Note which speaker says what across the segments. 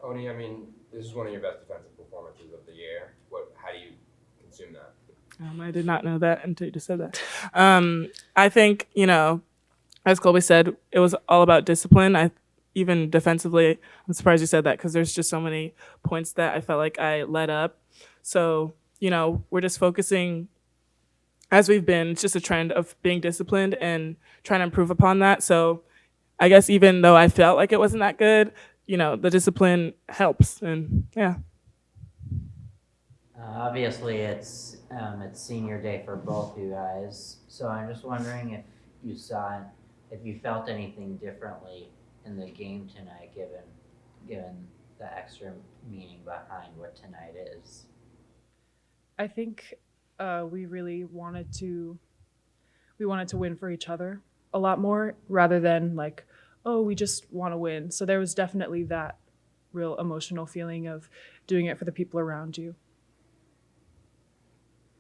Speaker 1: Oni, I mean, this is one of your best defensive performances of the year. How do you consume that?
Speaker 2: I did not know that until you just said that. I think, as Colby said, it was all about discipline. Even defensively, I'm surprised you said that because there's just so many points that I felt like I let up. So, we're just focusing as we've been, it's just a trend of being disciplined and trying to improve upon that. So I guess even though I felt like it wasn't that good, the discipline helps. And yeah.
Speaker 3: Obviously, it's senior day for both you guys, so I'm just wondering you saw, if you felt anything differently in the game tonight, given the extra meaning behind what tonight is.
Speaker 4: I think we really wanted to win for each other a lot more rather than like, oh, we just want to win. So there was definitely that real emotional feeling of doing it for the people around you.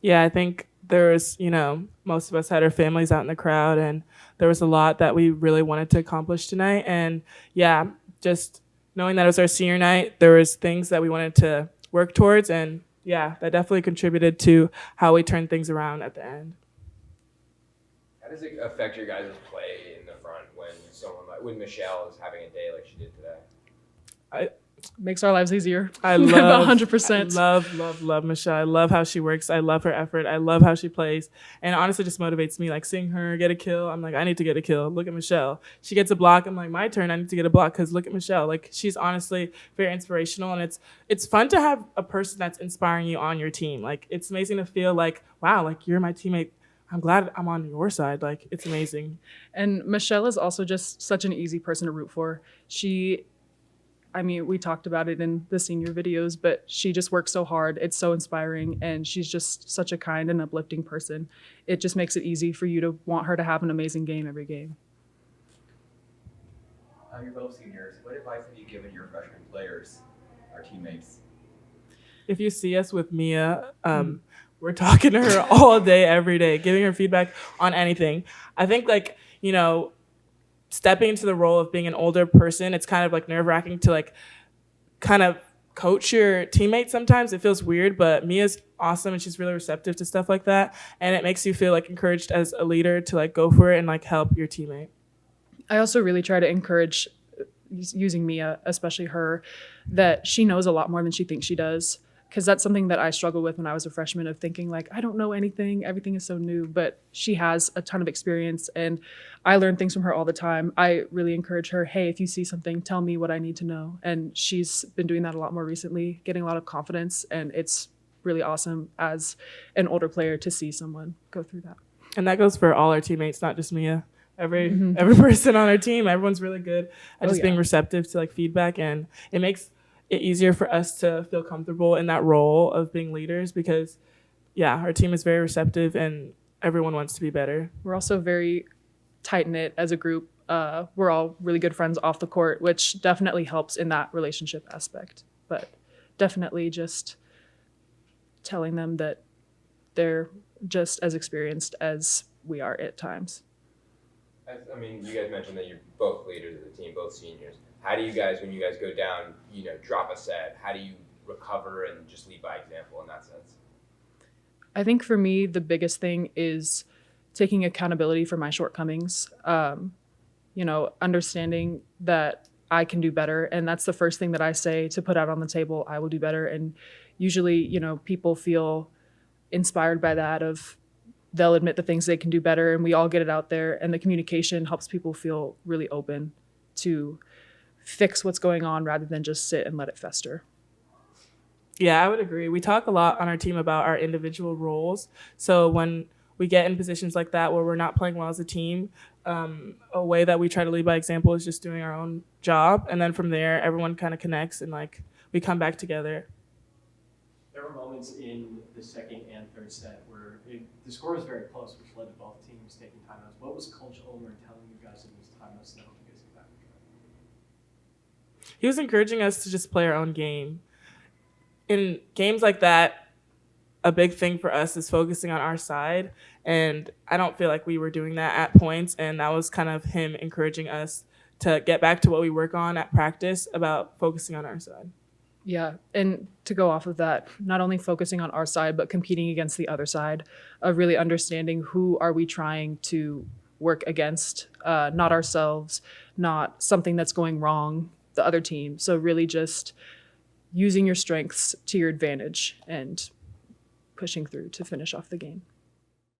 Speaker 2: Yeah, I think there's, most of us had our families out in the crowd, and there was a lot that we really wanted to accomplish tonight. And yeah, just knowing that it was our senior night, there was things that we wanted to work towards. And yeah, that definitely contributed to how we turned things around at the end.
Speaker 1: How does it affect your guys' play in the front when someone like when Michelle is having a day like she did today?
Speaker 2: I,
Speaker 4: Makes our lives easier.
Speaker 2: I love,
Speaker 4: 100%.
Speaker 2: love Michelle. I love how she works. I love her effort. I love how she plays. And it honestly just motivates me. Like seeing her get a kill, I'm like, I need to get a kill. Look at Michelle. She gets a block. I'm like, my turn. I need to get a block because look at Michelle. Like she's honestly very inspirational, and it's fun to have a person that's inspiring you on your team. Like it's amazing to feel like, wow, like you're my teammate. I'm glad I'm on your side. Like it's amazing.
Speaker 4: And Michelle is also just such an easy person to root for. We talked about it in the senior videos, but she just works so hard. It's so inspiring, and she's just such a kind and uplifting person. It just makes it easy for you to want her to have an amazing game every game.
Speaker 5: You're both seniors. What advice have you given your freshman players, our teammates?
Speaker 2: If you see us with Mia, we're talking to her all day, every day, giving her feedback on anything. I think stepping into the role of being an older person, it's kind of like nerve wracking to like kind of coach your teammates sometimes. It feels weird, but Mia's awesome and she's really receptive to stuff like that. And it makes you feel like encouraged as a leader to like go for it and like help your teammate.
Speaker 4: I also really try to encourage, using Mia, especially her, that she knows a lot more than she thinks she does. Because that's something that I struggled with when I was a freshman, of thinking like, I don't know anything, everything is so new, but she has a ton of experience and I learn things from her all the time. I really encourage her, hey, if you see something, tell me what I need to know. And she's been doing that a lot more recently, getting a lot of confidence, and it's really awesome as an older player to see someone go through that.
Speaker 2: And that goes for all our teammates, not just Mia. Every person on our team, everyone's really good at just being receptive to like feedback, and it makes it easier for us to feel comfortable in that role of being leaders because, yeah, our team is very receptive and everyone wants to be better.
Speaker 4: We're also very tight-knit as a group. We're all really good friends off the court, which definitely helps in that relationship aspect. But definitely just telling them that they're just as experienced as we are at times.
Speaker 1: You guys mentioned that you're both leaders of the team, both seniors. How do you guys, when you guys go down, drop a set, how do you recover and just lead by example in that sense?
Speaker 4: I think for me, the biggest thing is taking accountability for my shortcomings, understanding that I can do better. And that's the first thing that I say to put out on the table. I will do better. And usually, people feel inspired by that, of they'll admit the things they can do better, and we all get it out there. And the communication helps people feel really open to fix what's going on rather than just sit and let it fester.
Speaker 2: Yeah, I would agree. We talk a lot on our team about our individual roles. So when we get in positions like that where we're not playing well as a team, a way that we try to lead by example is just doing our own job. And then from there, everyone kind of connects and like we come back together.
Speaker 6: There were moments in the second and third set where the score was very close, which led to both teams taking timeouts. What was Coach Ulmer telling you guys in those timeouts to help you guys get back on track?
Speaker 2: He was encouraging us to just play our own game. In games like that, a big thing for us is focusing on our side. And I don't feel like we were doing that at points. And that was kind of him encouraging us to get back to what we work on at practice about focusing on our side.
Speaker 4: Yeah, and to go off of that, not only focusing on our side, but competing against the other side, of really understanding who are we trying to work against, not ourselves, not something that's going wrong, the other team. So really just using your strengths to your advantage and pushing through to finish off the game.